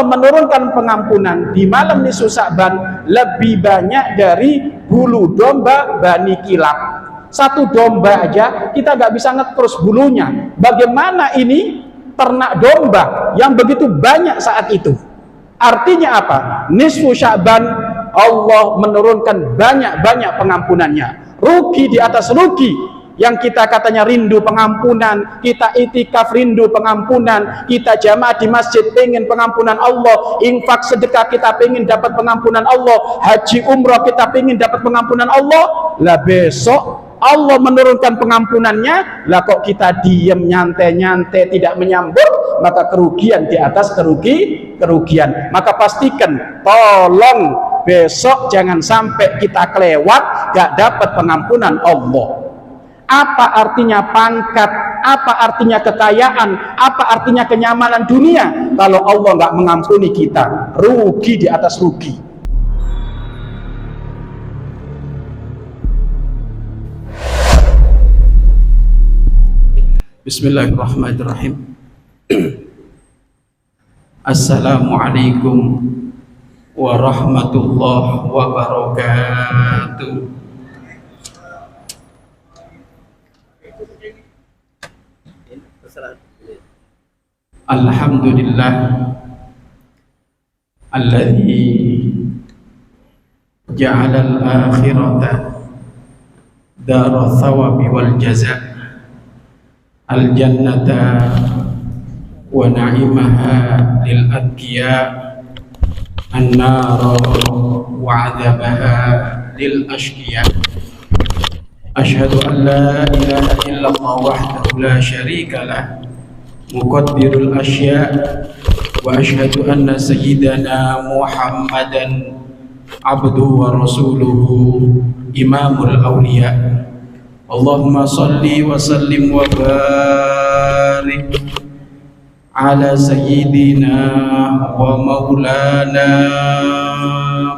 Allah menurunkan pengampunan di malam nisfu Sya'ban lebih banyak dari bulu domba Bani Kilab. Satu domba aja kita nggak bisa ngekrus bulunya. Bagaimana ini ternak domba yang begitu banyak saat itu? Artinya apa? Nisfu Sya'ban Allah menurunkan banyak-banyak pengampunannya. Rugi di atas rugi. Yang kita katanya rindu pengampunan, kita itikaf rindu pengampunan, kita jamaah di masjid pengen pengampunan Allah, infak sedekah kita pengen dapat pengampunan Allah, haji umrah kita pengen dapat pengampunan Allah. Lah besok Allah menurunkan pengampunannya, lah kok kita diam nyantai-nyantai tidak menyambut, maka kerugian di atas kerugian. Maka pastikan, tolong besok jangan sampai kita kelewat gak dapat pengampunan Allah. Apa artinya pangkat, apa artinya kekayaan, apa artinya kenyamanan dunia kalau Allah nggak mengampuni kita? Rugi di atas rugi. Bismillahirrahmanirrahim. Assalamualaikum warahmatullahi wabarakatuh. Alhamdulillah alladzi ja'ala al-akhirata dara thawabi wal jazaa al-jannata wa na'imaha lil atqiya an-nara wa 'adzabaha lil ashqiya. Asyhadu an la ilaha illallah wahdahu la syarika lah muqaddirul asya wa asyhadu anna sayyidana Muhammadan abduhu wa rasuluhu imamul awliya. Allahumma salli wa sallim wa barik ala sayyidina wa maulana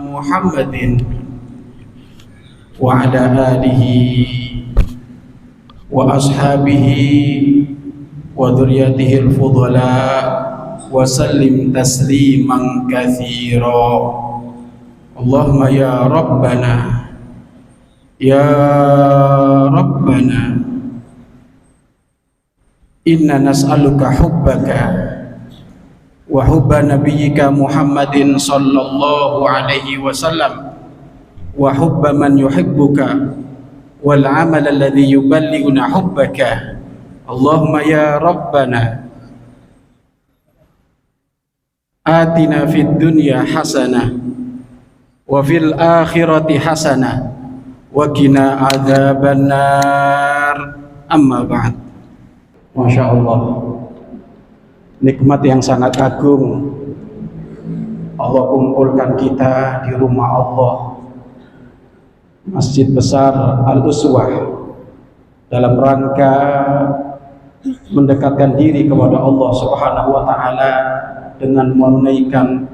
Muhammadin wa ala alihi wa ashabihi wa dzurriyyatihi al-fudala wa sallim tasliman katsira. Allahumma ya rabbana inna nas'aluka hubbaka wa hubba nabiyyika Muhammadin sallallahu alaihi wasallam wa hubba man yuhibbuka wal amal alladhi yuballighuna hubbaka. Allahumma ya rabbana atina fid dunya hasanah wa fil akhirati hasanah wa qina adzabannar. Amma ba'd. Masya Allah, nikmat yang sangat agung Allah kumpulkan kita di rumah Allah, Masjid Besar Al-Uswah, dalam rangka mendekatkan diri kepada Allah Subhanahu wa Ta'ala dengan menunaikan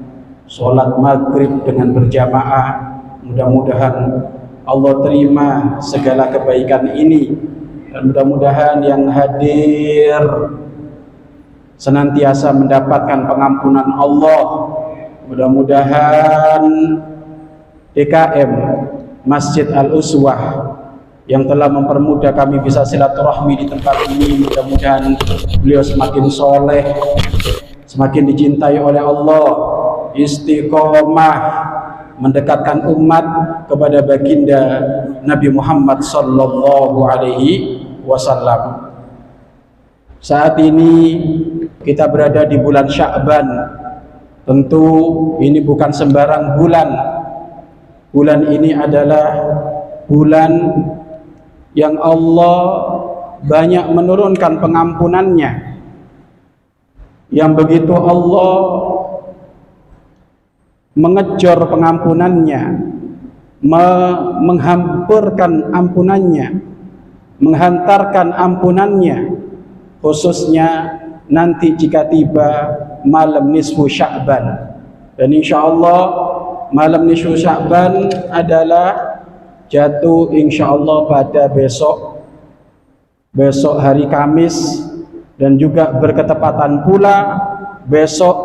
sholat maghrib dengan berjamaah. Mudah-mudahan Allah terima segala kebaikan ini, dan mudah-mudahan yang hadir senantiasa mendapatkan pengampunan Allah. Mudah-mudahan DKM Masjid Al-Uswah yang telah mempermudah kami bisa silaturahmi di tempat ini, mudah-mudahan beliau semakin soleh, semakin dicintai oleh Allah, istiqomah mendekatkan umat kepada baginda Nabi Muhammad sallallahu alaihi wasallam. Saat ini kita berada di bulan Sya'ban. Tentu ini bukan sembarang bulan. Bulan ini adalah bulan yang Allah banyak menurunkan pengampunannya, yang begitu Allah mengejor pengampunannya, menghampurkan ampunannya, menghantarkan ampunannya, khususnya nanti jika tiba malam nisfu Sya'ban. Dan insya Allah malam nisfu Sya'ban adalah jatuh insya Allah pada besok hari Kamis, dan juga berketepatan pula besok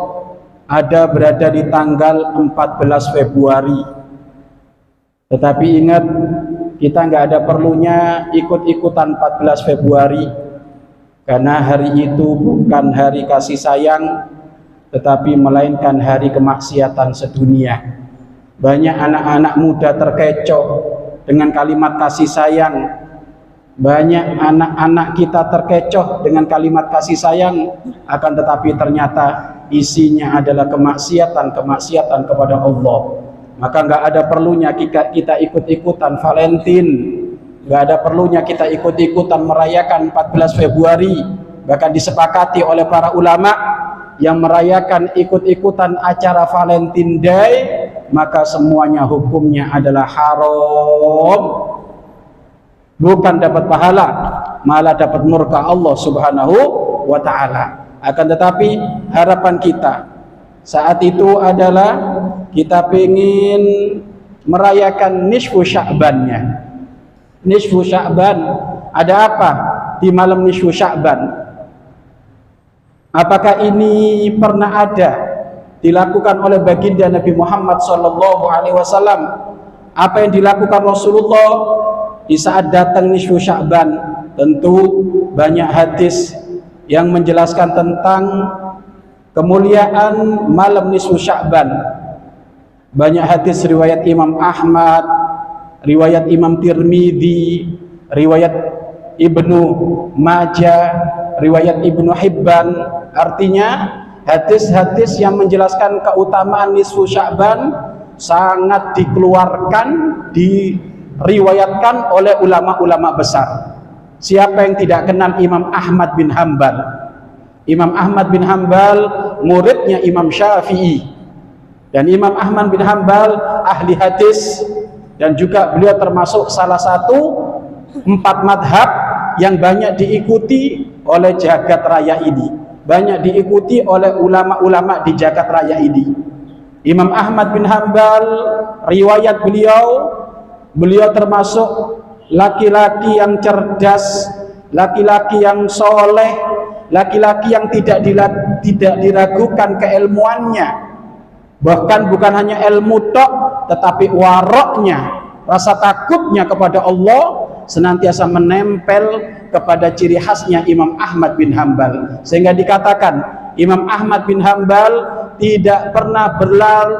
ada berada di tanggal 14 Februari. Tetapi ingat, kita nggak ada perlunya ikut-ikutan 14 Februari, karena hari itu bukan hari kasih sayang, tetapi melainkan hari kemaksiatan sedunia. Banyak anak-anak muda terkecoh dengan kalimat kasih sayang. Banyak anak-anak kita terkecoh dengan kalimat kasih sayang, akan tetapi ternyata isinya adalah kemaksiatan kepada Allah. Maka nggak ada perlunya kita ikut-ikutan Valentine, nggak ada perlunya kita ikut-ikutan merayakan 14 Februari. Bahkan disepakati oleh para ulama, yang merayakan ikut-ikutan acara Valentine Day, maka semuanya hukumnya adalah haram. Bukan dapat pahala, malah dapat murka Allah Subhanahu wa ta'ala. Akan tetapi harapan kita saat itu adalah kita ingin merayakan nisfu Sya'bannya. Nisfu Sya'ban, ada apa di malam nisfu Sya'ban? Apakah ini pernah ada dilakukan oleh baginda Nabi Muhammad SAW? Apa yang dilakukan Rasulullah di saat datang nisfu Sya'ban? Tentu banyak hadis yang menjelaskan tentang kemuliaan malam nisfu Sya'ban. Banyak hadis riwayat Imam Ahmad, riwayat Imam Tirmidzi, riwayat Ibnu Majah, riwayat Ibnu Hibban. Artinya hadis-hadis yang menjelaskan keutamaan nisfu Sya'ban sangat dikeluarkan, diriwayatkan oleh ulama-ulama besar. Siapa yang tidak kenal Imam Ahmad bin Hanbal? Imam Ahmad bin Hanbal muridnya Imam Syafi'i, dan Imam Ahmad bin Hanbal ahli hadis, dan juga beliau termasuk salah satu 4 madhab yang banyak diikuti oleh jagat raya ini, banyak diikuti oleh ulama-ulama di jagat raya ini. Imam Ahmad bin Hanbal, riwayat beliau termasuk laki-laki yang cerdas, laki-laki yang soleh, laki-laki yang tidak diragukan keilmuannya. Bahkan bukan hanya ilmu tok, tetapi waroknya, rasa takutnya kepada Allah senantiasa menempel kepada ciri khasnya Imam Ahmad bin Hanbal. Sehingga dikatakan Imam Ahmad bin Hanbal tidak pernah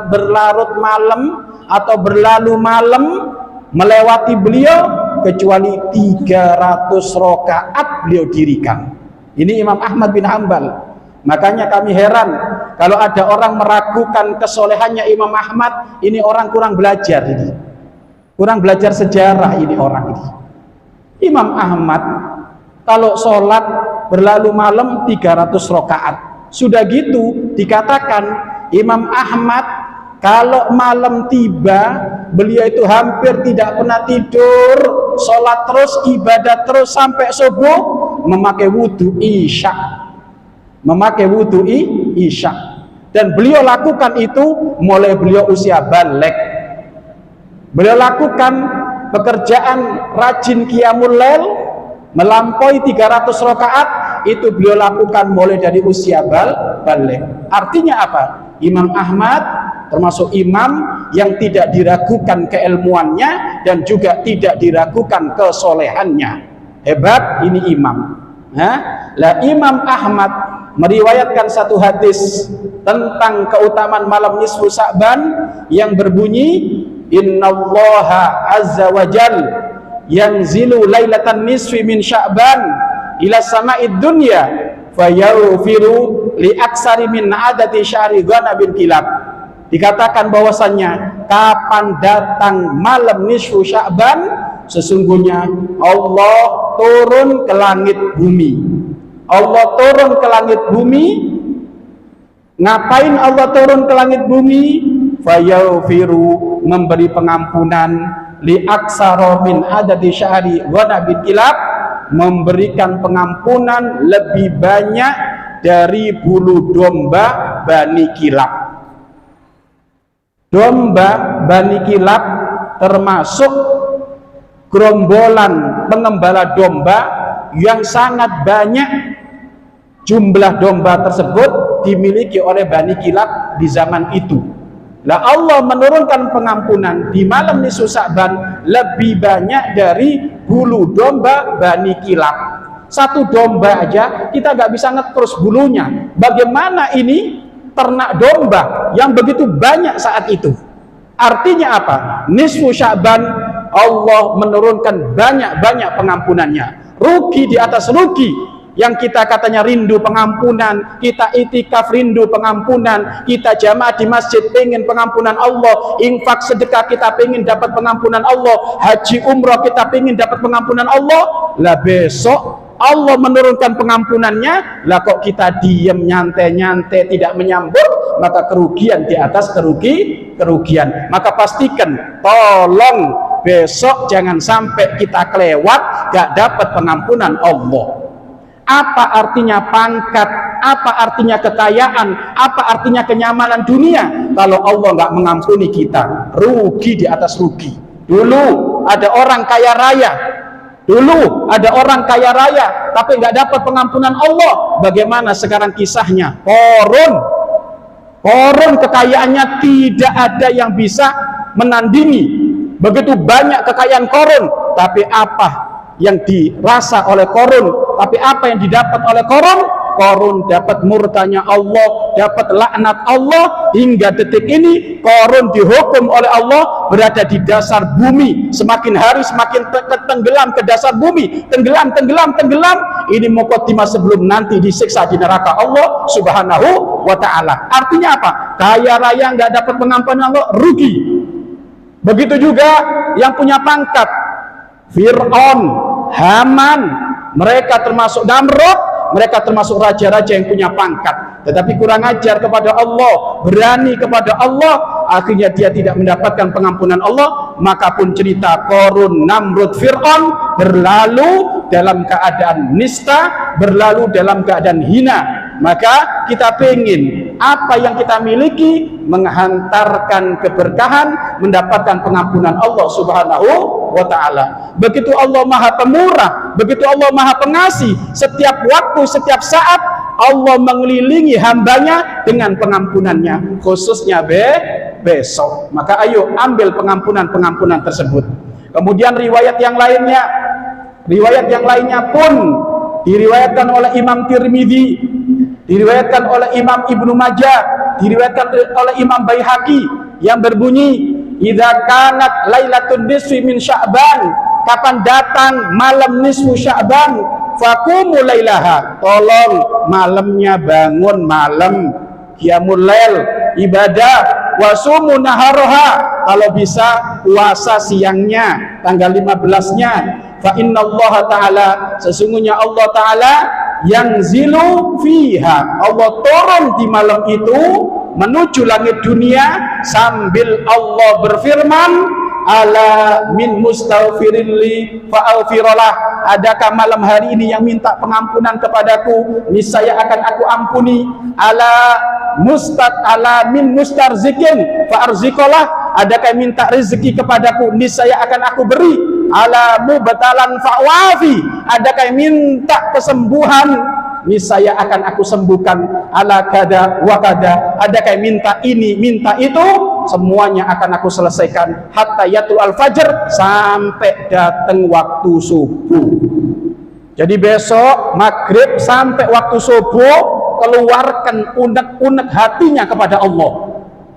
berlarut malam atau berlalu malam melewati beliau kecuali 300 rakaat beliau dirikan. Ini Imam Ahmad bin Hanbal. Makanya kami heran kalau ada orang meragukan kesolehannya Imam Ahmad. Ini orang kurang belajar, ini kurang belajar sejarah ini orang ini. Imam Ahmad kalau sholat berlalu malam 300 rakaat. Sudah gitu dikatakan Imam Ahmad kalau malam tiba, beliau itu hampir tidak pernah tidur, sholat terus, ibadah terus sampai subuh, memakai wudhu isya, dan beliau lakukan itu mulai beliau usia balik. Beliau lakukan pekerjaan rajin qiyamul lail melampaui 300 rakaat, itu beliau lakukan mulai dari usia balik. Artinya apa? Imam Ahmad termasuk imam yang tidak diragukan keilmuannya dan juga tidak diragukan kesolehannya. Hebat ini imam. Lah Imam Ahmad meriwayatkan satu hadis tentang keutamaan malam nisfu Sya'ban yang berbunyi, innallaha azza wa jal yanzilu lailatan nisfi min Sya'ban ila sama'id dunya fayaghfiru li aksari min adati syahri ghanabil kilab. Dikatakan bahwasannya kapan datang malam nisfu Sya'ban, sesungguhnya Allah turun ke langit bumi. Allah turun ke langit bumi. Ngapain Allah turun ke langit bumi? Fayaghfiru, memberi pengampunan, li aksara min adadi syahri ghanabil kilab, memberikan pengampunan lebih banyak dari bulu domba Bani Kilab. Domba Bani Kilab termasuk gerombolan pengembala domba yang sangat banyak jumlah domba tersebut dimiliki oleh Bani Kilab di zaman itu. Lah Allah menurunkan pengampunan di malam nisfu Sya'ban lebih banyak dari bulu domba Bani Kilab. Satu domba aja kita nggak bisa ngekrus bulunya. Bagaimana ini ternak domba yang begitu banyak saat itu? Artinya apa? Nisfu Sya'ban Allah menurunkan banyak-banyak pengampunannya. Rugi di atas rugi. Yang kita katanya rindu pengampunan, kita itikaf rindu pengampunan, kita jamaah di masjid pengen pengampunan Allah, infak sedekah kita pengen dapat pengampunan Allah, haji umrah kita pengen dapat pengampunan Allah. Lah besok Allah menurunkan pengampunannya, lah kok kita diam nyantai-nyantai tidak menyambut, maka kerugian di atas kerugian. Maka pastikan, tolong besok jangan sampai kita kelewat gak dapat pengampunan Allah. Apa artinya pangkat, apa artinya kekayaan, apa artinya kenyamanan dunia kalau Allah nggak mengampuni kita? Rugi di atas rugi. Dulu ada orang kaya raya, tapi nggak dapat pengampunan Allah. Bagaimana sekarang kisahnya? Korun kekayaannya tidak ada yang bisa menandingi. Begitu banyak kekayaan korun, tapi apa yang dirasa oleh korun, tapi apa yang didapat oleh korun? Korun dapat murkanya Allah, dapat laknat Allah. Hingga detik ini korun dihukum oleh Allah berada di dasar bumi, semakin hari semakin tenggelam ke dasar bumi, tenggelam. Ini mukaddimah sebelum nanti disiksa di neraka Allah Subhanahu wa ta'ala. Artinya apa? Kaya raya nggak dapat pengampunan Allah, rugi. Begitu juga yang punya pangkat, Fir'aun, Haman, mereka termasuk Namrud, mereka termasuk raja-raja yang punya pangkat, tetapi kurang ajar kepada Allah, berani kepada Allah, akhirnya dia tidak mendapatkan pengampunan Allah. Maka pun cerita Korun, Namrud, Fir'aun berlalu dalam keadaan nista, berlalu dalam keadaan hina. Maka kita pengen apa yang kita miliki menghantarkan keberkahan, mendapatkan pengampunan Allah Subhanahu wa ta'ala. Begitu Allah Maha Pemurah, begitu Allah Maha Pengasih, setiap waktu, setiap saat Allah mengelilingi hambanya dengan pengampunannya, khususnya besok. Maka ayo ambil pengampunan tersebut. Kemudian riwayat yang lainnya pun diriwayatkan oleh Imam Tirmidzi, diriwayatkan oleh Imam Ibnu Majah, diriwayatkan oleh Imam Baihaqi yang berbunyi, idza kanat lailatun nisfi min Sya'ban, kapan datang malam nisfu Sya'ban, faqumu lailaha, tolong malamnya bangun malam, qiyamul lail, ibadah, wasumu naharaha, kalau bisa puasa siangnya tanggal 15-nya. Fa innallaha ta'ala, sesungguhnya Allah ta'ala yanzilu fiha, Allah turun di malam itu menuju langit dunia sambil Allah berfirman, ala min mustaghfirin li fa'aghfirullah, adakah malam hari ini yang minta pengampunan kepadaku, niscaya akan aku ampuni. Ala min mustarzikin fa'arziqullah, adakah yang minta rezeki kepadaku, niscaya akan aku beri. Ala mubtalan fa'wafi, adakah yang minta kesembuhan, niscaya akan aku sembuhkan. Ala kada wa kada, adakah yang minta ini minta itu, semuanya akan aku selesaikan. Hatta yatul al-fajr, sampai datang waktu subuh. Jadi besok maghrib sampai waktu subuh, keluarkan unek-unek hatinya kepada Allah.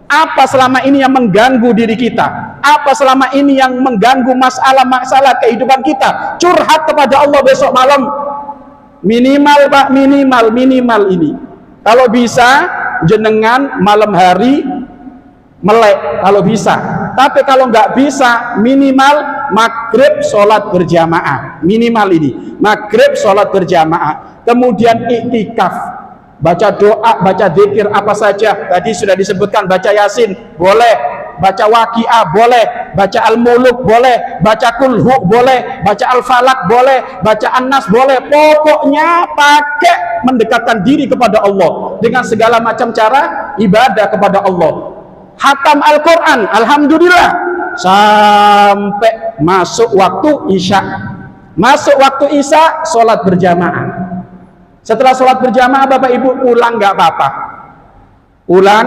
Apa selama ini yang mengganggu diri kita? Apa selama ini yang mengganggu masalah-masalah kehidupan kita? Curhat kepada Allah besok malam. Minimal Pak, minimal ini. Kalau bisa jenengan malam hari melek kalau bisa. Tapi kalau nggak bisa, minimal maghrib sholat berjamaah. Minimal ini, maghrib sholat berjamaah. Kemudian iktikaf, baca doa, baca zikir apa saja. Tadi sudah disebutkan, baca Yasin boleh, baca Waqiah boleh, baca Al-Muluk boleh, baca Kulhu boleh, baca Al-Falak boleh, baca An-Nas boleh. Pokoknya pakai mendekatkan diri kepada Allah dengan segala macam cara ibadah kepada Allah. Hatam Al-Quran, alhamdulillah, sampai masuk waktu Isya. Masuk waktu Isya, sholat berjamaah. Setelah sholat berjamaah Bapak Ibu pulang nggak apa-apa. Pulang,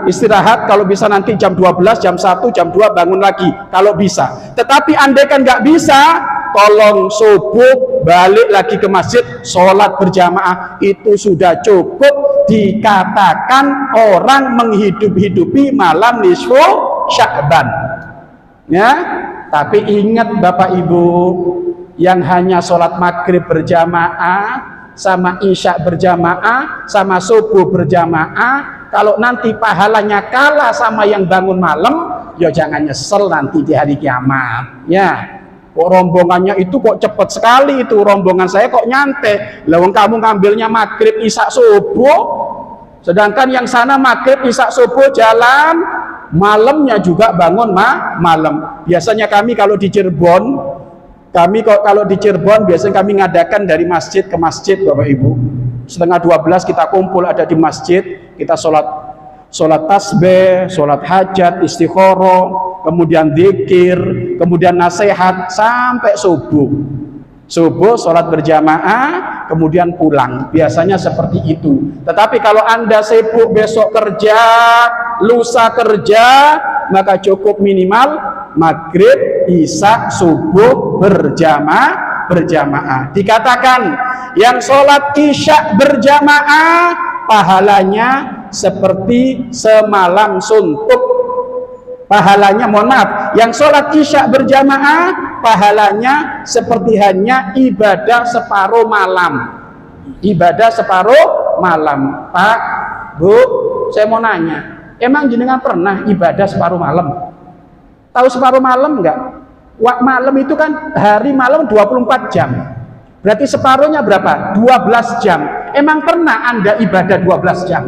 istirahat, kalau bisa nanti jam 12, jam 1, jam 2 bangun lagi kalau bisa. Tetapi andai kan nggak bisa, tolong subuh balik lagi ke masjid, sholat berjamaah. Itu sudah cukup dikatakan orang menghidup-hidupi malam nisfu Sya'ban. Ya, tapi ingat Bapak Ibu, yang hanya sholat maghrib berjamaah sama isya berjamaah sama subuh berjamaah, kalau nanti pahalanya kalah sama yang bangun malam, ya jangan nyesel nanti di hari kiamat. Ya, kok rombongannya itu kok cepet sekali, itu rombongan saya kok nyantai. Lawang kamu ngambilnya maghrib isya subuh, sedangkan yang sana maghrib isya subuh jalan, malamnya juga bangun malam. Biasanya kami kalau di Cirebon, biasanya kami ngadakan dari masjid ke masjid Bapak Ibu. Setengah 12 kita kumpul ada di masjid, kita sholat tasbih, sholat hajat, istikharah, kemudian zikir, kemudian nasihat sampai subuh. Subuh sholat berjamaah, kemudian pulang. Biasanya seperti itu. Tetapi kalau Anda sibuk besok kerja, lusa kerja, maka cukup minimal maghrib, isya, subuh berjamaah. Dikatakan yang sholat isya berjamaah pahalanya seperti semalam suntuk. Pahalanya, mohon maaf, yang sholat isya berjamaah pahalanya seperti hanya ibadah separuh malam. Ibadah separuh malam. Pak, Bu, saya mau nanya, emang jenengan pernah ibadah separuh malam? Tahu separuh malam enggak? Malam itu kan hari malam 24 jam. Berarti separuhnya berapa? 12 jam. Emang pernah Anda ibadah 12 jam?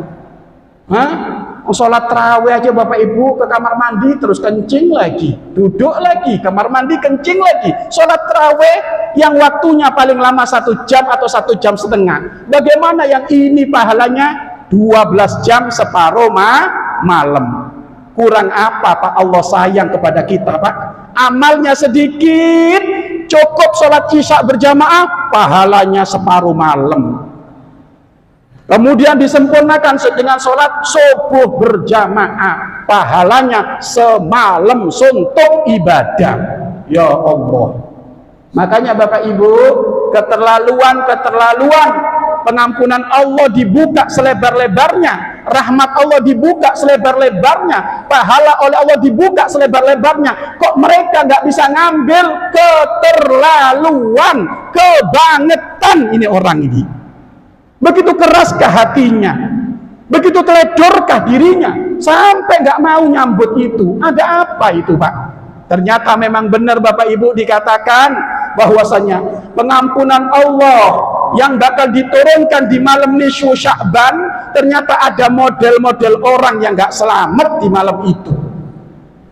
Hah? Sholat tarawih aja Bapak Ibu ke kamar mandi terus kencing lagi, duduk lagi, kamar mandi kencing lagi. Sholat tarawih yang waktunya paling lama 1 jam atau 1 jam setengah. Bagaimana yang ini pahalanya 12 jam separuh malam? Kurang apa Pak Allah sayang kepada kita Pak? Amalnya sedikit, cukup sholat isya berjamaah, pahalanya separuh malam. Kemudian disempurnakan dengan sholat subuh berjamaah, pahalanya semalam suntuk ibadah. Ya Allah. Makanya Bapak Ibu, keterlaluan pengampunan Allah dibuka selebar-lebarnya, rahmat Allah dibuka selebar-lebarnya, pahala oleh Allah dibuka selebar-lebarnya. Kok mereka nggak bisa ngambil? Keterlaluan, kebangetan ini orang ini. Begitu keraskah hatinya, begitu teledorkah dirinya, sampai nggak mau nyambut itu. Ada apa itu Pak? Ternyata memang benar Bapak Ibu dikatakan bahwasanya pengampunan Allah yang bakal diturunkan di malam nisfu Sya'ban, ternyata ada model-model orang yang nggak selamat di malam itu.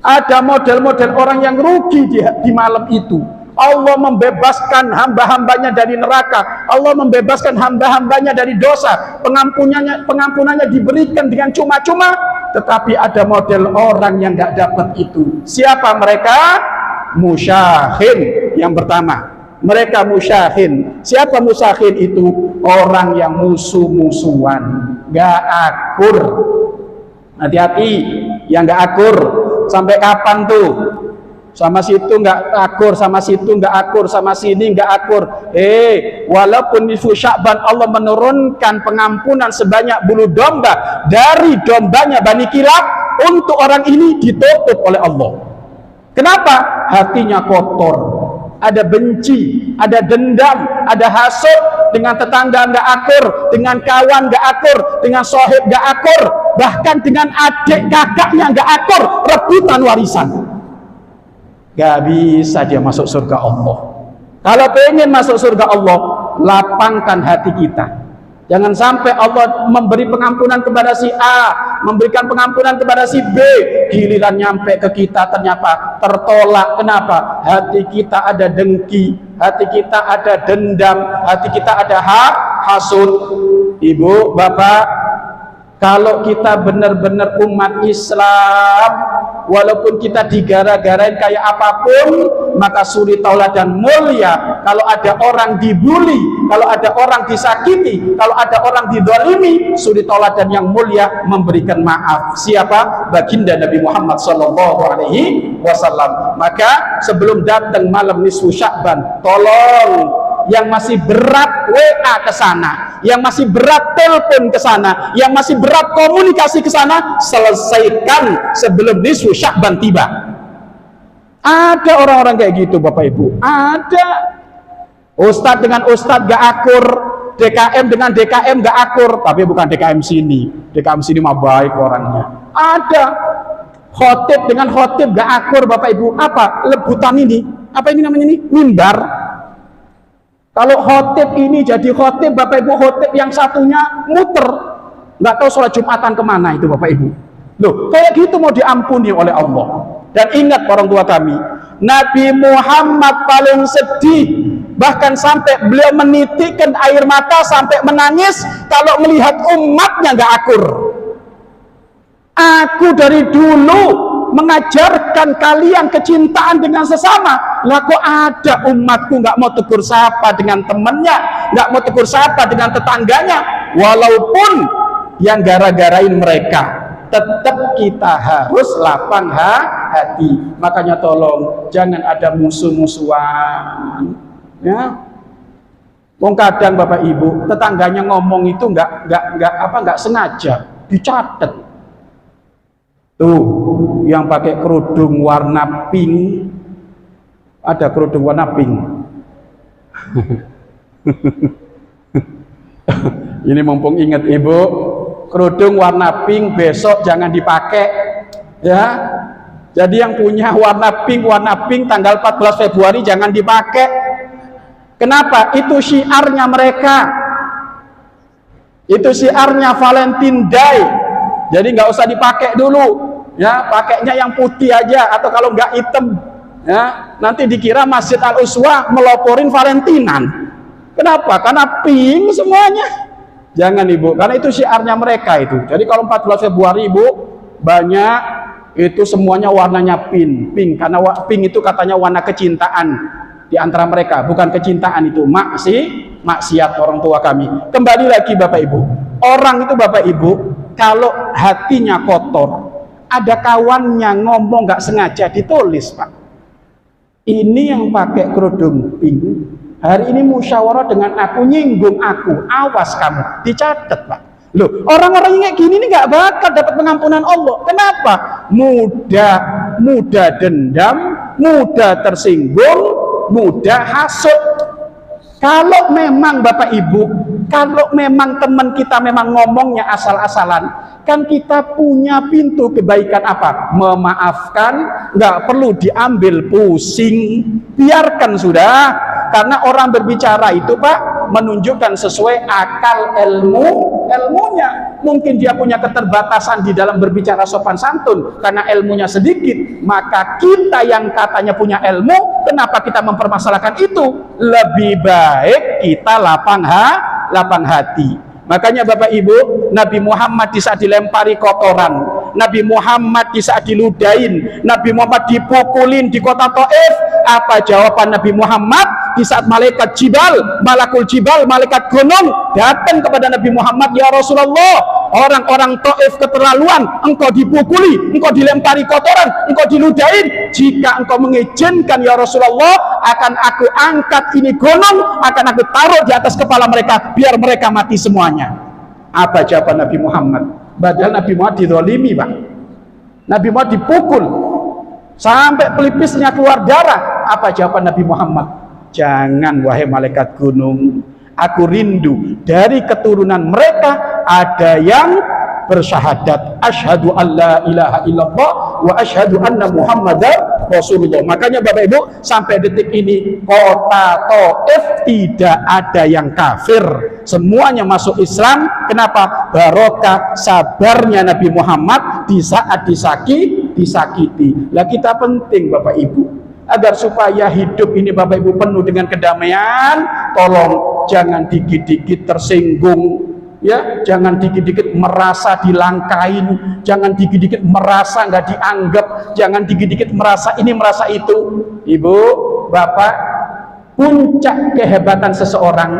Ada model-model orang yang rugi di malam itu. Allah membebaskan hamba-hambanya dari neraka. Allah membebaskan hamba-hambanya dari dosa. Pengampunannya diberikan dengan cuma-cuma. Tetapi ada model orang yang nggak dapat itu. Siapa mereka? Musyahin yang pertama. Mereka musyahin. Siapa musyahin itu? Orang yang musuh-musuhan, nggak akur. Hati-hati yang nggak akur. Sampai kapan tuh? Sama situ nggak akur, sama situ nggak akur, sama sini nggak akur. Walaupun nisfu Sya'ban Allah menurunkan pengampunan sebanyak bulu domba dari dombanya Bani Kilab, untuk orang ini ditutup oleh Allah. Kenapa? Hatinya kotor, ada benci, ada dendam, ada hasud, dengan tetangga nggak akur, dengan kawan nggak akur, dengan sohib nggak akur, bahkan dengan adik kakaknya nggak akur, rebutan warisan. Gak bisa dia masuk surga Allah. Kalau pengen masuk surga Allah, lapangkan hati kita. Jangan sampai Allah memberi pengampunan kepada si A, memberikan pengampunan kepada si B, giliran nyampe ke kita ternyata tertolak. Kenapa? Hati kita ada dengki, hati kita ada dendam, hati kita ada hasud. Ibu, Bapak, kalau kita benar-benar umat Islam, walaupun kita digara-garain kayak apapun, maka suri tauladan mulia. Kalau ada orang dibully, kalau ada orang disakiti, kalau ada orang didolimi, suri tauladan yang mulia memberikan maaf. Siapa? Baginda Nabi Muhammad sallallahu alaihi wasallam. Maka sebelum datang malam nisfu Sya'ban, tolong yang masih berat WA ke sana, yang masih berat telepon ke sana, yang masih berat komunikasi ke sana, selesaikan sebelum nisfu Sya'ban tiba. Ada orang-orang kayak gitu Bapak Ibu, ada. Ustadz dengan ustadz gak akur, DKM dengan DKM gak akur, tapi bukan DKM sini mah baik orangnya. Ada khotib dengan khotib gak akur Bapak Ibu. Apa? Lebutan ini, apa ini namanya nih? Mimbar. Kalau khotib ini jadi khotib Bapak Ibu, khotib yang satunya muter, nggak tahu sholat Jumatan kemana itu Bapak Ibu. Loh, kayak gitu mau diampuni oleh Allah. Dan ingat orang tua kami, Nabi Muhammad paling sedih, bahkan sampai beliau menitikkan air mata sampai menangis kalau melihat umatnya nggak akur. Aku dari dulu mengajarkan kalian kecintaan dengan sesama, lah kok ada umatku nggak mau tegur sapa dengan temannya, nggak mau tegur sapa dengan tetangganya, walaupun yang gara-garain mereka, tetap kita harus lapang hati. Makanya tolong jangan ada musuh-musuhan, ya. Wong kadang Bapak Ibu tetangganya ngomong itu nggak sengaja, dicatat. Tuh, yang pakai kerudung warna pink, ada kerudung warna pink. Ini mumpung ingat Ibu, kerudung warna pink besok jangan dipakai, ya. Jadi yang punya warna pink tanggal 14 Februari jangan dipakai. Kenapa? Itu syiarnya mereka. Itu syiarnya Valentine Day. Jadi nggak usah dipakai dulu. Ya, pakainya yang putih aja, atau kalau nggak hitam, ya, nanti dikira Masjid Al-Uswah meloporin Valentinan. Kenapa? Karena pink semuanya. Jangan Ibu, karena itu syiarnya mereka itu. Jadi kalau 14 Februari Ibu, banyak itu semuanya warnanya pink, karena pink itu katanya warna kecintaan di antara mereka, bukan kecintaan itu, maksiat orang tua kami. Kembali lagi Bapak Ibu, orang itu Bapak Ibu, kalau hatinya kotor, ada kawannya ngomong nggak sengaja ditulis, Pak. Ini yang pakai kerudung pink, hari ini musyawarah dengan aku, nyinggung aku, awas kamu, dicatat Pak. Loh, orang-orang yang kayak gini ini nggak bakal dapat pengampunan Allah. Kenapa? Mudah dendam, mudah tersinggung, mudah hasud. Kalau memang Bapak Ibu, kalau memang teman kita memang ngomongnya asal-asalan, kan kita punya pintu kebaikan apa? Memaafkan, nggak perlu diambil pusing, biarkan sudah. Karena orang berbicara itu Pak, menunjukkan sesuai akal ilmunya. Mungkin dia punya keterbatasan di dalam berbicara sopan santun, karena ilmunya sedikit. Maka kita yang katanya punya ilmu, kenapa kita mempermasalahkan itu? Lebih baik kita lapang hati. Makanya Bapak Ibu, Nabi Muhammad di saat dilempari kotoran, Nabi Muhammad di saat diludahin, Nabi Muhammad dipukulin di kota Taif, apa jawaban Nabi Muhammad di saat malaikat malakul jibal, malaikat gunung datang kepada Nabi Muhammad, ya Rasulullah, orang-orang Taif keterlaluan, engkau dipukuli, engkau dilempari kotoran, engkau diludahin, jika engkau mengizinkan ya Rasulullah, akan aku angkat ini gunung, akan aku taruh di atas kepala mereka, biar mereka mati semuanya. Apa jawaban Nabi Muhammad? Padahal Nabi Muhammad dizalimi Pak, Nabi Muhammad dipukul sampai pelipisnya keluar darah. Apa jawaban Nabi Muhammad? Jangan wahai malaikat gunung, aku rindu dari keturunan mereka ada yang bersyahadat asyhadu alla ilaha illallah wa asyhadu anna muhammadar rasulullah. Makanya Bapak Ibu, sampai detik ini kota Taif tidak ada yang kafir, semuanya masuk Islam. Kenapa? Barokah sabarnya Nabi Muhammad di saat disakiti. Lah kita penting Bapak Ibu, agar supaya hidup ini Bapak Ibu penuh dengan kedamaian, tolong jangan dikit-dikit tersinggung, Ya, jangan dikit-dikit merasa dilangkain, jangan dikit-dikit merasa nggak dianggap, jangan dikit-dikit merasa ini merasa itu. Ibu, bapak, puncak kehebatan seseorang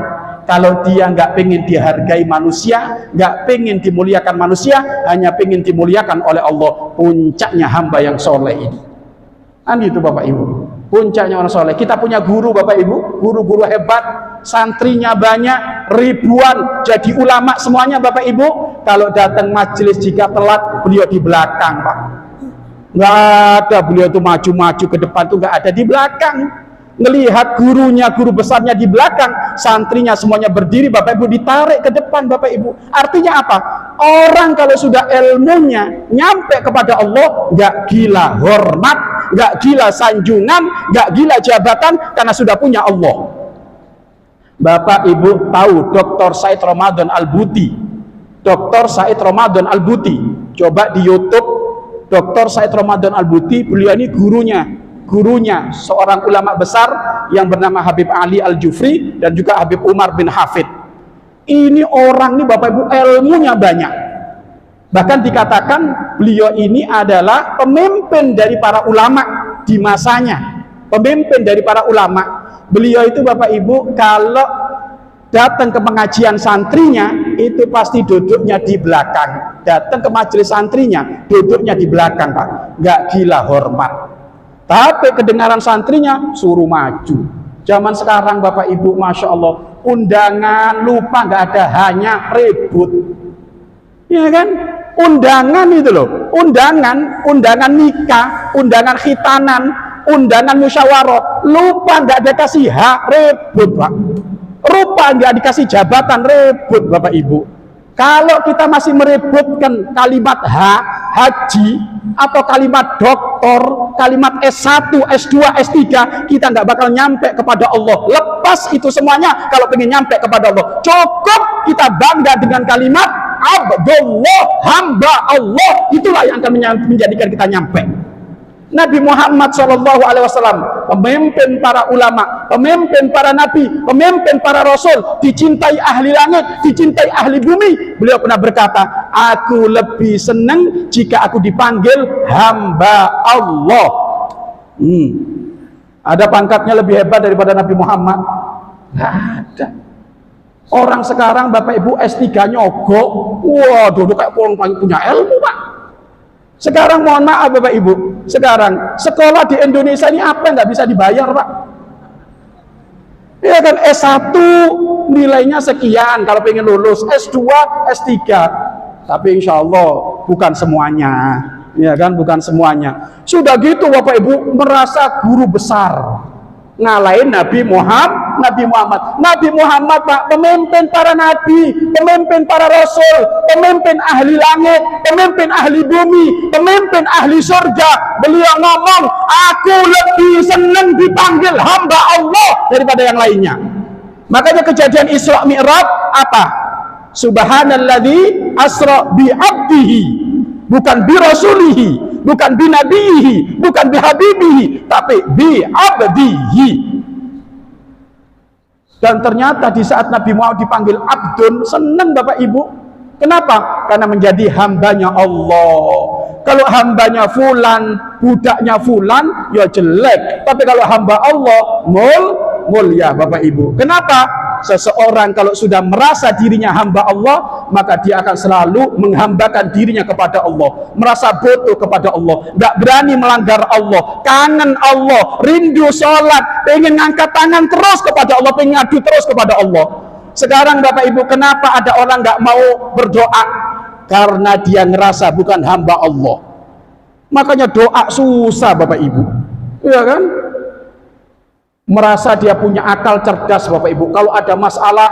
kalau dia nggak pengen dihargai manusia, nggak pengen dimuliakan manusia, hanya pengen dimuliakan oleh Allah. Puncaknya hamba yang soleh ini. Kan gitu bapak ibu. Puncaknya orang soleh. Kita punya guru bapak ibu, guru-guru hebat, santrinya banyak, ribuan, jadi ulama semuanya bapak ibu. Kalau datang majelis jika telat, beliau di belakang pak. Nggak ada, beliau tuh maju-maju ke depan tuh nggak ada, di belakang. Ngelihat gurunya, guru besarnya di belakang, santrinya semuanya berdiri bapak ibu, ditarik ke depan bapak ibu. Artinya apa? Orang kalau sudah ilmunya nyampe kepada Allah, nggak gila hormat, nggak gila sanjungan, nggak gila jabatan, karena sudah punya Allah. Bapak ibu tahu Dr. Said Ramadan Al-Buti? Dr. Said Ramadan Al-Buti, coba di YouTube Dr. Said Ramadan Al-Buti. Beliau ini gurunya seorang ulama besar yang bernama Habib Ali Al-Jufri dan juga Habib Umar bin Hafid. Ini orang ini bapak ibu ilmunya banyak, bahkan dikatakan beliau ini adalah pemimpin dari para ulama di masanya. Pemimpin dari para ulama. Beliau itu bapak ibu kalau datang ke pengajian santrinya itu pasti duduknya di belakang. Datang ke majelis santrinya duduknya di belakang pak. Nggak gila hormat. Tapi kedengaran santrinya suruh maju. Zaman sekarang bapak ibu masya Allah, undangan lupa nggak ada, hanya ribut. Ya kan? Undangan itu loh, undangan nikah, undangan khitanan, undangan musyawarah, lupa nggak ada kasih hak, ribut pak. Rupa nggak dikasih jabatan, ribut bapak ibu. Kalau kita masih meributkan kalimat haji atau kalimat doktor, kalimat S1, S2, S3, kita nggak bakal nyampe kepada Allah. Lepas itu semuanya kalau pengen nyampe kepada Allah. Cukup kita bangga dengan kalimat Abdullah, hamba Allah. Itulah yang akan menjadikan kita nyampe. Nabi Muhammad SAW, pemimpin para ulama, pemimpin para nabi, pemimpin para rasul, dicintai ahli langit, dicintai ahli bumi. Beliau pernah berkata, aku lebih senang jika aku dipanggil hamba Allah. Ada pangkatnya lebih hebat daripada Nabi Muhammad? Nggak ada. Orang sekarang bapak ibu S3 nyogok, wah dulu kayak orang punya ilmu pak. Sekarang mohon maaf bapak ibu, sekarang sekolah di Indonesia ini apa yang nggak bisa dibayar pak? Ya kan, S1 nilainya sekian kalau pengen lulus, S2, S3, tapi insya Allah bukan semuanya, ya kan, bukan semuanya. Sudah gitu bapak ibu merasa guru besar, ngalahin Nabi Muhammad pak, pemimpin para nabi, pemimpin para rasul, pemimpin ahli langit, pemimpin ahli bumi, pemimpin ahli surga. Beliau ngomong, aku lebih senang dipanggil hamba Allah daripada yang lainnya. Makanya kejadian Isra Mi'raj apa? Subhanalladzi asra bi abdihi, bukan bi rasulihi, bukan bi nabihi, bukan bi habibihi, tapi bi abdihi. Dan ternyata di saat Nabi Muhammad dipanggil Abdun, senang bapak ibu. Kenapa? Karena menjadi hambanya Allah. Kalau hambanya fulan, budaknya fulan, ya jelek. Tapi kalau hamba Allah, mulia bapak ibu. Kenapa? Seseorang kalau sudah merasa dirinya hamba Allah, maka dia akan selalu menghambakan dirinya kepada Allah, merasa butuh kepada Allah, nggak berani melanggar Allah, kangen Allah, rindu sholat, pengen ngangkat tangan terus kepada Allah, pengen ngadu terus kepada Allah. Sekarang bapak ibu, kenapa ada orang nggak mau berdoa? Karena dia ngerasa bukan hamba Allah. Makanya doa susah bapak ibu, iya kan? Merasa dia punya akal cerdas bapak ibu, kalau ada masalah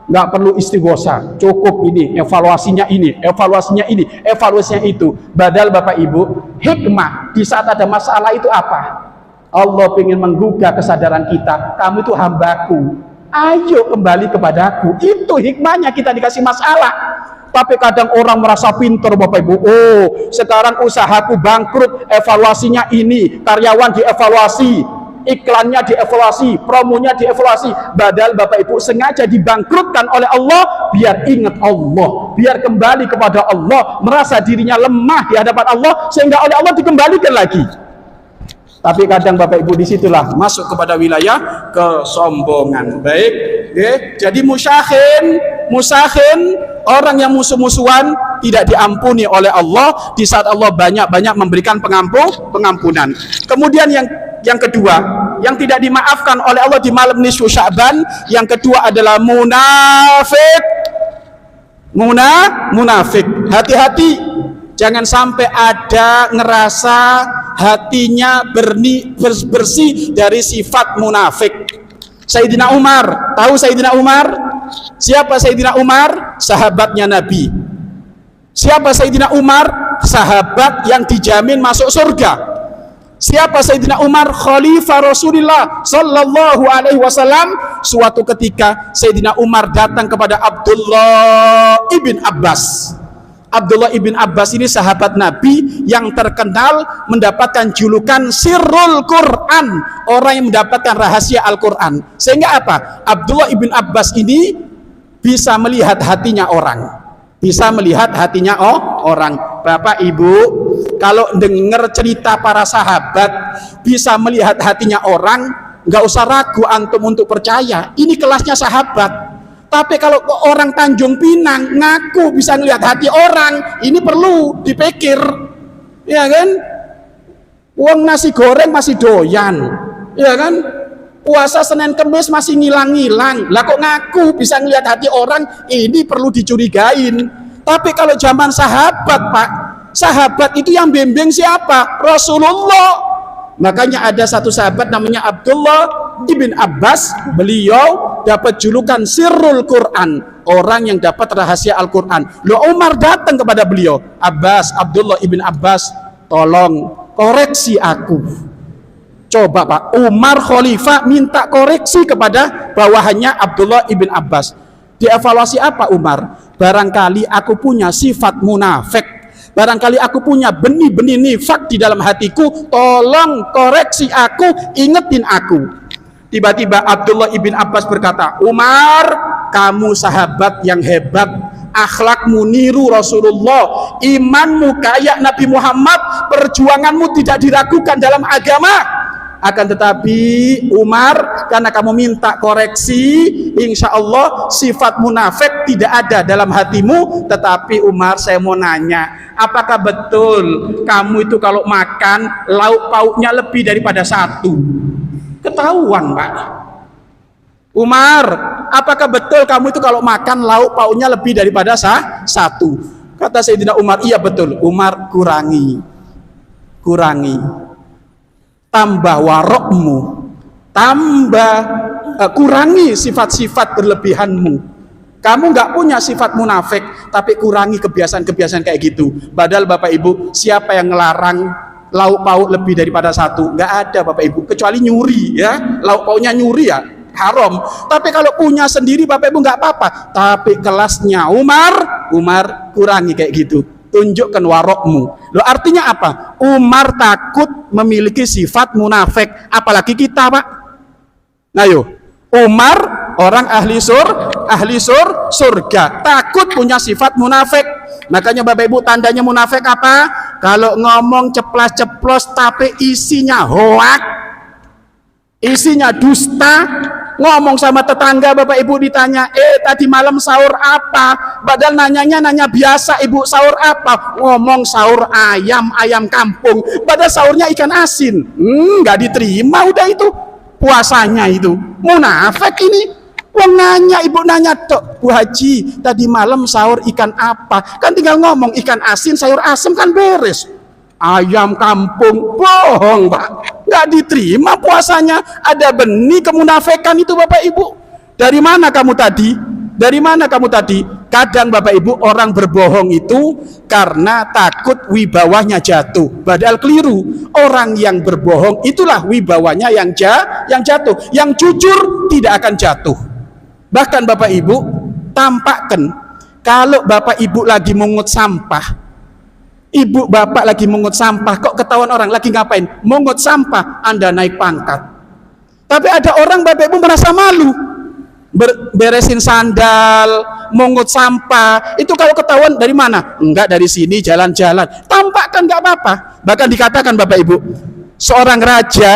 nggak perlu istighosa, cukup ini evaluasinya ini, evaluasinya ini, evaluasinya itu. Padahal bapak ibu, hikmah di saat ada masalah itu apa? Allah ingin menggugah kesadaran kita, kamu itu hambaku, ayo kembali kepadaku. Itu hikmahnya kita dikasih masalah. Tapi kadang orang merasa pintar bapak ibu, oh sekarang usahaku bangkrut, evaluasinya ini, karyawan dievaluasi, iklannya dievaluasi, promonya dievaluasi. Padahal Bapak Ibu sengaja dibangkrutkan oleh Allah biar ingat Allah, biar kembali kepada Allah, merasa dirinya lemah di hadapan Allah sehingga oleh Allah dikembalikan lagi. Tapi kadang Bapak Ibu disitulah masuk kepada wilayah kesombongan. Baik, jadi musakhin, orang yang musuh-musuhan tidak diampuni oleh Allah di saat Allah banyak-banyak memberikan pengampunan. Kemudian yang kedua, yang tidak dimaafkan oleh Allah di malam nisfu Sya'ban, yang kedua adalah munafik. Hati-hati, jangan sampai ada ngerasa hatinya bersih dari sifat munafik. Sayyidina Umar, tahu Sayyidina Umar? Siapa Sayyidina Umar? Sahabatnya Nabi. Siapa Sayyidina Umar? Sahabat yang dijamin masuk surga. Siapa Sayyidina Umar? Khalifah Rasulullah sallallahu alaihi wasallam. Suatu ketika Sayyidina Umar datang kepada Abdullah ibn Abbas. Abdullah ibn Abbas ini sahabat Nabi yang terkenal mendapatkan julukan Sirrul Quran, orang yang mendapatkan rahasia Al-Quran. Sehingga apa? Abdullah ibn Abbas ini bisa melihat hatinya orang, bisa melihat hatinya orang. Bapak Ibu, kalau dengar cerita para sahabat bisa melihat hatinya orang, nggak usah ragu antum untuk percaya. Ini kelasnya sahabat. Tapi kalau orang Tanjung Pinang ngaku bisa ngelihat hati orang, ini perlu dipikir, ya kan? Uang nasi goreng masih doyan, ya kan? Puasa Senin Kemis masih ngilang-ngilang. Lah kok ngaku bisa ngelihat hati orang, ini perlu dicurigain. Tapi kalau zaman sahabat, Pak, sahabat itu yang bimbing siapa? Rasulullah. Makanya ada satu sahabat namanya Abdullah ibn Abbas, beliau dapat julukan Sirrul Quran, orang yang dapat rahasia Al-Quran. Umar datang kepada beliau, Abdullah ibn Abbas, tolong koreksi aku. Coba Pak, Umar Khalifah minta koreksi kepada bawahannya Abdullah ibn Abbas. Dievaluasi apa Umar? Barangkali aku punya sifat munafik, barangkali aku punya benih-benih nifak di dalam hatiku, tolong koreksi aku, ingetin aku. Tiba-tiba Abdullah ibn Abbas berkata, Umar, kamu sahabat yang hebat, akhlakmu niru Rasulullah, imanmu kayak Nabi Muhammad, perjuanganmu tidak diragukan dalam agama. Akan tetapi Umar, karena kamu minta koreksi, insya Allah sifat munafik tidak ada dalam hatimu. Tetapi Umar, saya mau nanya, apakah betul kamu itu kalau makan lauk pauknya lebih daripada satu? Ketahuan Pak. Umar, apakah betul kamu itu kalau makan lauk pauknya lebih daripada satu? Kata Sayyidina Umar, iya betul. Umar, kurangi, tambah warokmu, kurangi sifat-sifat berlebihanmu. Kamu nggak punya sifat munafik, tapi kurangi kebiasaan-kebiasaan kayak gitu. Padahal Bapak Ibu, siapa yang ngelarang lauk pauk lebih daripada satu? Nggak ada Bapak Ibu, kecuali nyuri ya. Lauk pauknya nyuri ya haram. Tapi kalau punya sendiri Bapak Ibu nggak apa-apa. Tapi kelasnya Umar kurangi kayak gitu. Tunjukkan warokmu. Loh, artinya apa? Umar takut memiliki sifat munafik, apalagi kita Pak. Nah yuk, Umar orang ahli surga, takut punya sifat munafik. Makanya Bapak Ibu, tandanya munafik apa? Kalau ngomong ceplas-ceplos tapi isinya hoak, isinya dusta. Ngomong sama tetangga Bapak Ibu ditanya, tadi malam sahur apa? Padahal nanya biasa, Ibu sahur apa? Ngomong sahur ayam kampung, padahal sahurnya ikan asin. Nggak diterima udah itu puasanya itu. Munafik ini. Wong nanya, Ibu nanya, Tok, Bu Haji, tadi malam sahur ikan apa? Kan tinggal ngomong ikan asin, sayur asem kan beres. Ayam kampung, bohong Pak, nggak diterima puasanya. Ada benih kemunafikan itu Bapak Ibu. Dari mana kamu tadi? Kadang Bapak Ibu orang berbohong itu karena takut wibawanya jatuh, padahal keliru. Orang yang berbohong itulah wibawanya yang jatuh. Yang jujur tidak akan jatuh. Bahkan Bapak Ibu, tampakkan kalau Bapak Ibu lagi mungut sampah, Ibu bapak lagi mungut sampah, kok ketahuan orang lagi ngapain? Mungut sampah, Anda naik pangkat. Tapi ada orang Bapak Ibu merasa malu beresin sandal, mungut sampah. Itu kalau ketahuan dari mana? Enggak, dari sini jalan-jalan. Tampakkan enggak apa-apa. Bahkan dikatakan Bapak Ibu, seorang raja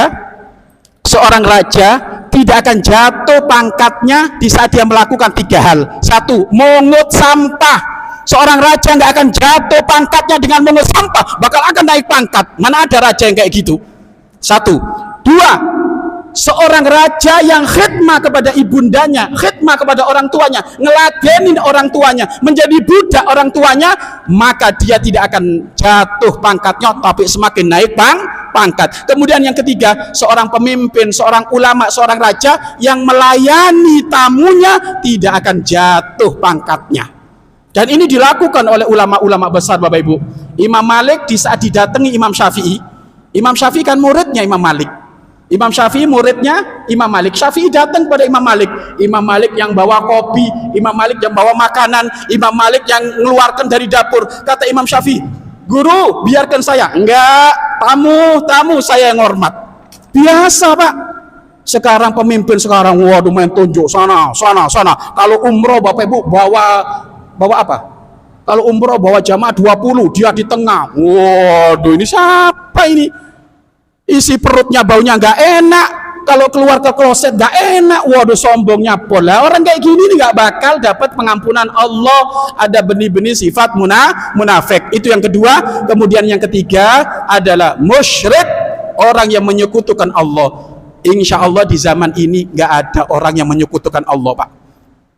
tidak akan jatuh pangkatnya di saat dia melakukan 3 hal. 1, mungut sampah. Seorang raja nggak akan jatuh pangkatnya dengan mungut sampah, bakal akan naik pangkat. Mana ada raja yang kayak gitu? 1. 2, seorang raja yang khidmah kepada ibundanya, khidmah kepada orang tuanya, ngeladenin orang tuanya, menjadi budak orang tuanya, maka dia tidak akan jatuh pangkatnya, tapi semakin naik pangkat. Kemudian yang ketiga, seorang pemimpin, seorang ulama, seorang raja yang melayani tamunya tidak akan jatuh pangkatnya. Dan ini dilakukan oleh ulama-ulama besar Bapak Ibu. Imam Malik di saat didatangi Imam Syafi'i, Imam Syafi'i kan muridnya Imam Malik. Imam Syafi'i muridnya Imam Malik. Syafi'i datang kepada Imam Malik. Imam Malik yang bawa kopi, Imam Malik yang bawa makanan, Imam Malik yang mengeluarkan dari dapur. Kata Imam Syafi'i, "Guru, biarkan saya." "Enggak, tamu saya yang hormat." Biasa Pak. Sekarang pemimpin sekarang, waduh, main tunjuk sana. Kalau umroh Bapak Ibu bawa apa? Kalau umroh bawa jamaah 20, dia di tengah. Waduh, ini siapa ini? Isi perutnya baunya nggak enak, kalau keluar ke kloset nggak enak. Waduh, sombongnya pola. Orang kayak gini nggak bakal dapat pengampunan Allah. Ada benih-benih sifat munafik. Itu yang kedua. Kemudian yang ketiga adalah musyrik, orang yang menyekutukan Allah. Insya Allah di zaman ini nggak ada orang yang menyekutukan Allah Pak.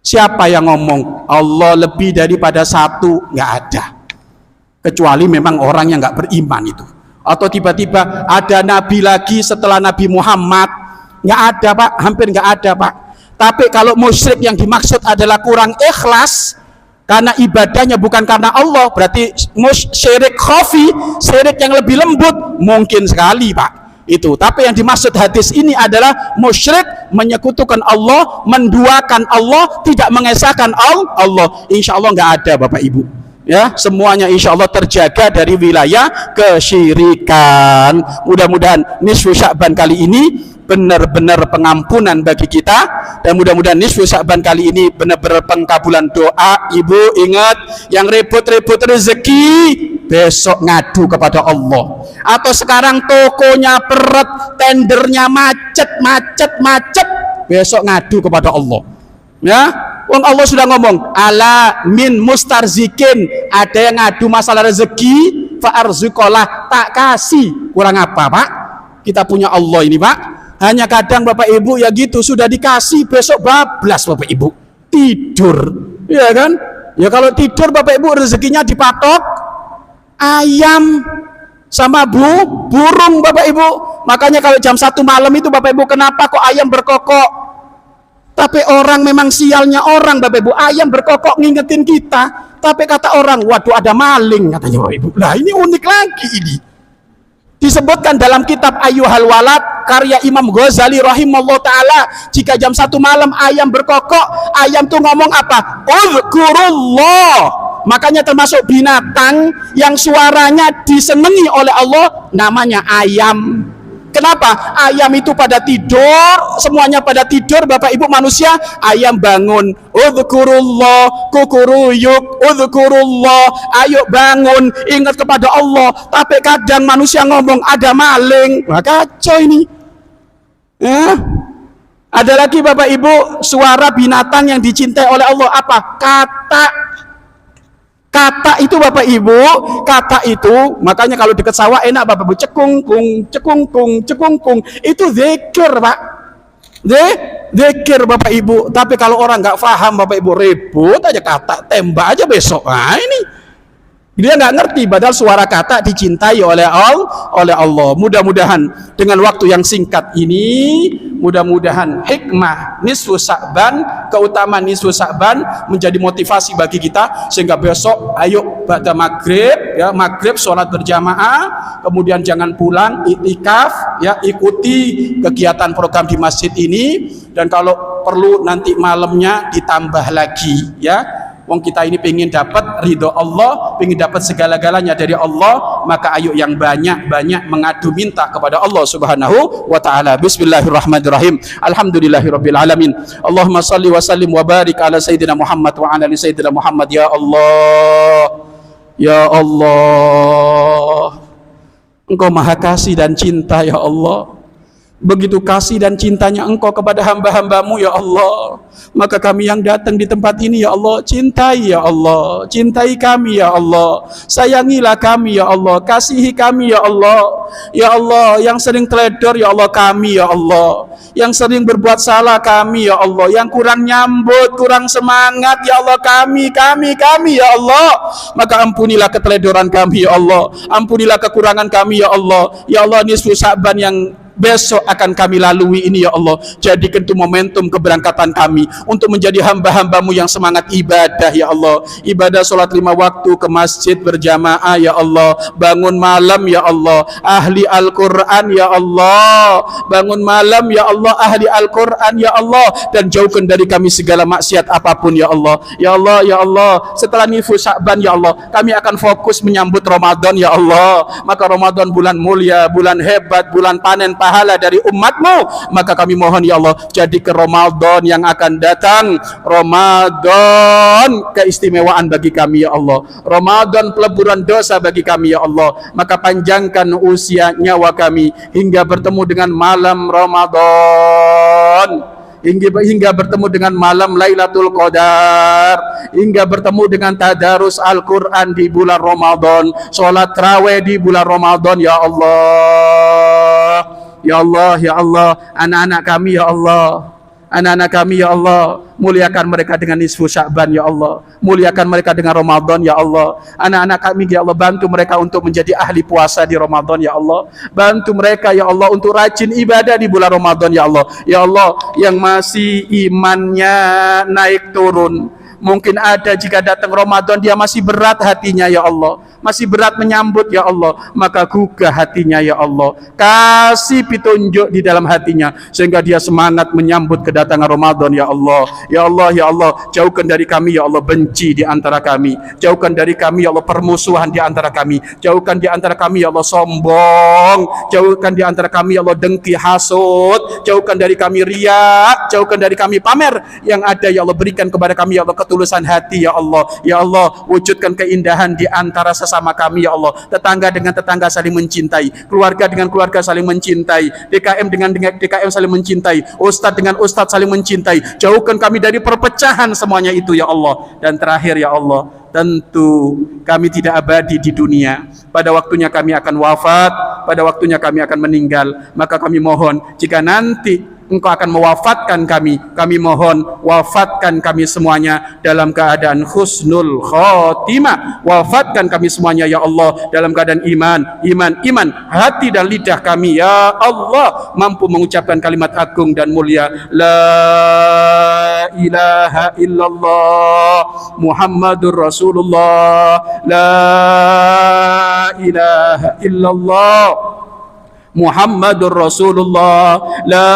Siapa yang ngomong Allah lebih daripada satu? Nggak ada, kecuali memang orang yang nggak beriman itu. Atau tiba-tiba ada nabi lagi setelah Nabi Muhammad. Nggak ada Pak, hampir nggak ada Pak. Tapi kalau musyrik yang dimaksud adalah kurang ikhlas karena ibadahnya bukan karena Allah, berarti syirik khafi, syirik yang lebih lembut, mungkin sekali Pak itu. Tapi yang dimaksud hadis ini adalah musyrik menyekutukan Allah, menduakan Allah, tidak mengesahkan Allah. Insya Allah nggak ada Bapak Ibu. Ya, semuanya insya Allah terjaga dari wilayah kesyirikan. Mudah-mudahan nisfu Sya'ban kali ini benar-benar pengampunan bagi kita, dan mudah-mudahan nisfu Sya'ban kali ini benar-benar pengkabulan doa. Ibu ingat, yang repot-repot rezeki besok ngadu kepada Allah. Atau sekarang tokonya peret, tendernya macet, besok ngadu kepada Allah. Ya, wong Allah sudah ngomong, ala min mustarzikin, ada yang ngadu masalah rezeki, fa'arzuqolah, tak kasih. Kurang apa Pak? Kita punya Allah ini Pak. Hanya kadang Bapak Ibu ya gitu, sudah dikasih besok bablas Bapak Ibu, tidur, ya kan? Ya kalau tidur Bapak Ibu rezekinya dipatok ayam sama burung Bapak Ibu. Makanya kalau jam 1 malam itu Bapak Ibu, kenapa kok ayam berkokok? Tapi orang memang sialnya orang Bapak Ibu, ayam berkokok ngingetin kita, tapi kata orang, waduh ada maling katanya Bapak Ibu. Nah ini unik lagi ini. Disebutkan dalam kitab Ayyuhal Walad karya Imam Ghazali rahimahullah ta'ala, jika jam 1 malam ayam berkokok, ayam tuh ngomong apa? Uzkurullah. Makanya termasuk binatang yang suaranya disenangi oleh Allah, namanya ayam. Kenapa? Ayam itu pada tidur, semuanya pada tidur Bapak Ibu manusia, ayam bangun, udzukurullah, kukuruyuk, udzukurullah, ayo bangun, ingat kepada Allah. Tapi kadang manusia ngomong ada maling, wah kacau ini. Ada lagi Bapak Ibu, suara binatang yang dicintai oleh Allah apa? Kata itu Bapak Ibu, kata itu, makanya kalau dekat sawah enak Bapak Ibu, cekungkung, itu zikir Pak, zikir Bapak Ibu. Tapi kalau orang nggak paham Bapak Ibu, ribut aja kata, tembak aja besok. Nah ini dia nggak ngerti, padahal suara kata dicintai oleh Allah. Mudah-mudahan dengan waktu yang singkat ini, mudah-mudahan hikmah nisfu Sya'ban, keutamaan nisfu Sya'ban menjadi motivasi bagi kita, sehingga besok ayo pada maghrib, ya maghrib sholat berjamaah, kemudian jangan pulang, iktikaf, ya ikuti kegiatan program di masjid ini, dan kalau perlu nanti malamnya ditambah lagi, ya Wong kita ini pengen dapat ridho Allah, pengen dapat segala-galanya dari Allah, maka ayo yang banyak-banyak mengadu minta kepada Allah Subhanahu wa taala. Bismillahirrahmanirrahim. Alhamdulillahirabbil alamin. Allahumma shalli wa sallim wa barik ala sayyidina Muhammad wa ala ali sayyidina Muhammad. Ya Allah, ya Allah, Engkau maha kasih dan cinta ya Allah. Begitu kasih dan cintanya Engkau kepada hamba-hambamu ya Allah, maka kami yang datang di tempat ini ya Allah, cintai ya Allah, cintai kami ya Allah, sayangilah kami ya Allah, kasihi kami ya Allah. Ya Allah, yang sering teledor ya Allah kami ya Allah, yang sering berbuat salah kami ya Allah, yang kurang nyambut, kurang semangat ya Allah kami ya Allah, maka ampunilah keteledoran kami ya Allah, ampunilah kekurangan kami ya Allah. Ya Allah, nisfu Sya'ban yang besok akan kami lalui ini ya Allah, jadikan itu momentum keberangkatan kami untuk menjadi hamba-hambamu yang semangat ibadah ya Allah, ibadah sholat 5 waktu ke masjid berjamaah ya Allah, bangun malam ya Allah, ahli Al-Quran ya Allah, bangun malam ya Allah, ahli Al-Quran ya Allah, dan jauhkan dari kami segala maksiat apapun ya Allah. Ya Allah, ya Allah, setelah nisfu Sya'ban ya Allah, kami akan fokus menyambut Ramadan ya Allah, maka Ramadan bulan mulia, bulan hebat, bulan panen pahala dari umatmu, maka kami mohon ya Allah, jadi ke Ramadan yang akan datang Ramadan keistimewaan bagi kami ya Allah, Ramadan peleburan dosa bagi kami ya Allah, maka panjangkan usia nyawa kami hingga bertemu dengan malam Ramadan, hingga bertemu dengan malam Lailatul Qadar, hingga bertemu dengan tadarus Al-Quran di bulan Ramadan, sholat tarawih di bulan Ramadan ya Allah. Ya Allah, ya Allah, anak-anak kami ya Allah, anak-anak kami ya Allah, muliakan mereka dengan nisfu Sya'ban ya Allah, muliakan mereka dengan Ramadan ya Allah. Anak-anak kami ya Allah, bantu mereka untuk menjadi ahli puasa di Ramadan ya Allah, bantu mereka ya Allah untuk rajin ibadah di bulan Ramadan ya Allah. Ya Allah, yang masih imannya naik turun, mungkin ada jika datang Ramadan dia masih berat hatinya ya Allah, masih berat menyambut ya Allah, maka gugah hatinya ya Allah, kasih petunjuk di dalam hatinya sehingga dia semangat menyambut kedatangan Ramadan ya Allah. Ya Allah, ya Allah, jauhkan dari kami ya Allah benci di antara kami, jauhkan dari kami ya Allah permusuhan di antara kami, jauhkan di antara kami ya Allah sombong, jauhkan di antara kami ya Allah dengki hasud, jauhkan dari kami riya, jauhkan dari kami pamer. Yang ada ya Allah, berikan kepada kami ya Allah ketulusan hati ya Allah. Ya Allah, wujudkan keindahan di antara sesama kami ya Allah, tetangga dengan tetangga saling mencintai, keluarga dengan keluarga saling mencintai, DKM dengan DKM saling mencintai, ustadz dengan ustadz saling mencintai. Jauhkan kami dari perpecahan semuanya itu ya Allah. Dan terakhir ya Allah, tentu kami tidak abadi di dunia, pada waktunya kami akan wafat, pada waktunya kami akan meninggal, maka kami mohon jika nanti Engkau akan mewafatkan kami, kami mohon wafatkan kami semuanya dalam keadaan husnul khotimah, wafatkan kami semuanya ya Allah dalam keadaan iman, hati dan lidah kami ya Allah mampu mengucapkan kalimat agung dan mulia la ilaha illallah Muhammadur Rasulullah, la ilaha illallah Muhammadur Rasulullah, la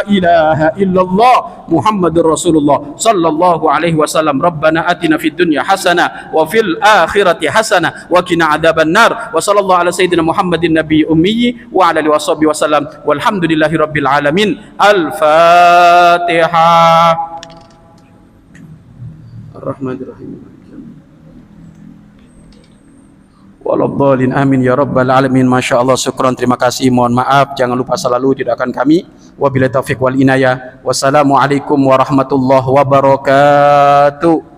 ilaha illallah Muhammadur Rasulullah sallallahu alaihi wasallam. Rabbana atina fid dunya hasanah wa fil akhirati hasanah wa qina adzabannar. Wa sallallahu ala sayyidina Muhammadin nabiyyi ummi wa ala alihi washabbihi wasallam. Walhamdulillahi rabbil alamin. Al-Fatihah. Ar-Rahmanir-Rahim. Waladhdallin amin ya rabbal alamin. Masya Allah, syukran, terima kasih, mohon maaf, jangan lupa selalu doakan kami. Wabillahi taufiq wal inayah. Wassalamualaikum warahmatullahi wabarakatuh.